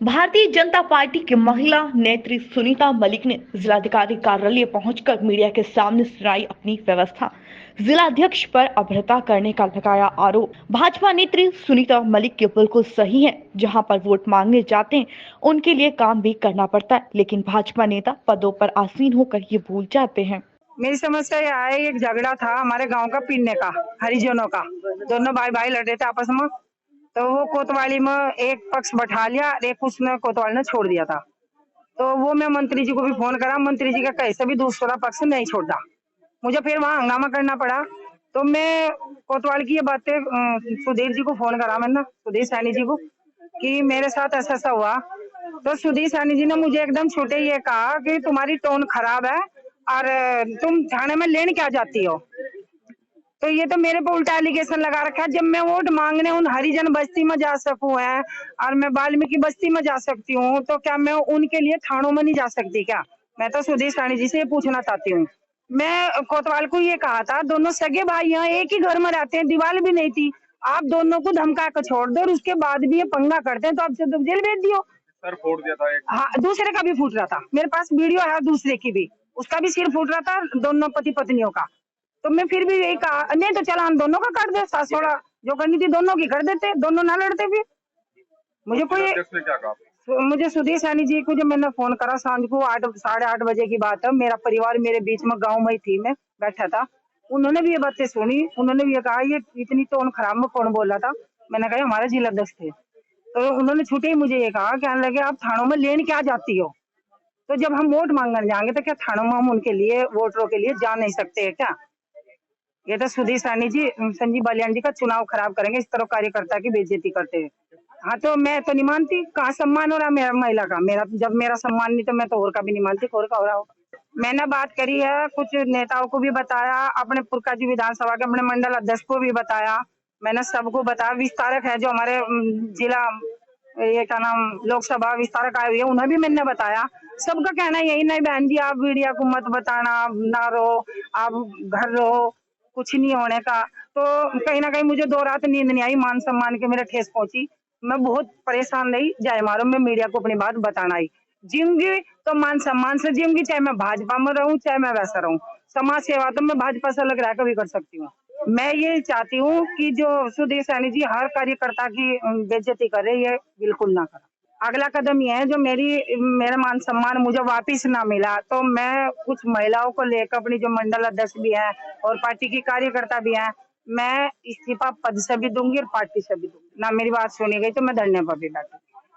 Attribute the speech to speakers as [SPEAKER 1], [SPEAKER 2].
[SPEAKER 1] Bharatiya Janata party की महिला नेत्री सुनीता मलिक ने जिलाधिकारी कार्यालय पहुंचकर मीडिया के सामने सुनाई अपनी व्यवस्था। जिलाध्यक्ष पर अभद्रता करने का लगाया आरोप। भाजपा नेत्री सुनीता मलिक के बिल्कुल सही है, जहां पर वोट मांगने जाते हैं उनके लिए काम भी करना पड़ता है, लेकिन भाजपा नेता पदों पर आसीन होकर ये भूल जाते हैं।
[SPEAKER 2] मेरी समस्या यह है, एक झगड़ा था हमारे गांव का पीने का, हरिजनों का। दोनों भाई भाई लड़ रहे थे आपस में, तो वो कोतवाली में एक पक्ष बैठा लिया, एक उसने कोतवाली ने छोड़ दिया था। तो वो मैं मंत्री जी को भी फोन करा, मंत्री जी का कैसे भी दूसरा पक्ष नहीं छोड़ा, मुझे फिर वहां हंगामा करना पड़ा। तो मैं कोतवाल की ये बातें सुधीर जी को फोन करा, मैंने सुधीर सैनी जी को, कि मेरे साथ ऐसा ऐसा हुआ। तो सुधीर सैनी जी ने मुझे एकदम छूटे ये कहा कि तुम्हारी टोन खराब है और तुम थाने में लेने क्या जाती हो। तो ये तो मेरे पे उल्टा एलिगेशन लगा रखा है। जब मैं वोट मांगने उन हरिजन बस्ती में जा सकूं है और मैं वाल्मीकि बस्ती में जा सकती हूँ, तो क्या मैं उनके लिए थानों में नहीं जा सकती क्या? मैं तो सुधीर सानी जी से ये पूछना चाहती हूँ। मैं कोतवाल को ये कहा था, दोनों सगे भाई यहाँ एक ही घर में रहते हैं, दीवार भी नहीं थी, आप दोनों को धमका कर छोड़ दो और उसके बाद भी ये पंगा करते हैं, तो आपसे तो जेल भेज दियो।
[SPEAKER 3] सर फोड़ दिया था एक।
[SPEAKER 2] हाँ, दूसरे का भी फूट रहा था, मेरे पास वीडियो है दूसरे की भी, उसका भी सिर फूट रहा था, दोनों पति पत्नियों का। तो मैं फिर भी यही कहा, नहीं तो चला हम दोनों का कर दे, सास ससुरा जो करनी थी दोनों की कर देते, दोनों ना लड़ते फिर। मुझे कोई
[SPEAKER 3] क्या कहा?
[SPEAKER 2] मुझे सुधीर सैनी जी को जब मैंने फोन करा सांझ को 8 साढ़े 8 बजे की बात है, मेरा परिवार मेरे बीच में गांव में ही थी, मैं बैठा था, उन्होंने भी ये बातें सुनी, उन्होंने भी ये कहा ये इतनी टोन खराब में कौन बोल रहा था। मैंने कहा हमारे जिलाध्यक्ष थे। तो उन्होंने छूटे ही मुझे ये कहा, कहने लगे आप थानों में लेने क्या जाती हो। तो जब हम वोट मांगने जाएंगे तो क्या थानों में हम उनके लिए वोटरों के लिए जा नहीं सकते है क्या? ये तो सुधीर सैनी जी संजीव बालियान जी का चुनाव खराब करेंगे, इस तरह कार्यकर्ता की बेइज्जती करते हैं। हाँ, तो मैं तो नहीं मानती, कहाँ सम्मान हो रहा मेरा महिला का, मेरा जब मेरा सम्मान नहीं तो मैं तो और का भी नहीं मानती, और का हो रहा होगा। मैंने बात करी है, कुछ नेताओं को भी बताया, अपने पुरका जी विधानसभा के अपने मंडल अध्यक्ष को भी बताया, मैंने सबको बताया। विस्तारक है जो हमारे जिला ये क्या नाम लोकसभा विस्तारक आए हुए हैं, उन्हें भी मैंने बताया। सबका कहना यही, नहीं बहन जी आप मीडिया को मत बताना, ना रहो, आप घर रहो, कुछ नहीं होने का। तो कहीं ना कहीं मुझे 2 रात नींद नहीं आई, मान सम्मान के मेरे ठेस पहुंची, मैं बहुत परेशान रही। जाए मारो मैं मीडिया को अपनी बात बताना ही जीऊंगी, तो मान सम्मान से जीऊंगी, चाहे मैं भाजपा में रहूं चाहे मैं वैसा रहूं। समाज सेवा तो मैं भाजपा से अलग रहकर भी कर सकती हूँ। मैं ये चाहती हूँ कि जो सुधीर सैनी जी हर कार्यकर्ता की बेइज्जती कर रही है, बिल्कुल ना करें। अगला कदम यह है, जो मेरा मान सम्मान मुझे वापिस ना मिला, तो मैं कुछ महिलाओं को लेकर, अपनी जो मंडल अध्यक्ष भी है और पार्टी की कार्यकर्ता भी है, मैं इस्तीफा पद से भी दूंगी और पार्टी से भी दूंगी। ना मेरी बात सुनी गई तो मैं धरने पर भी बैठूंगी।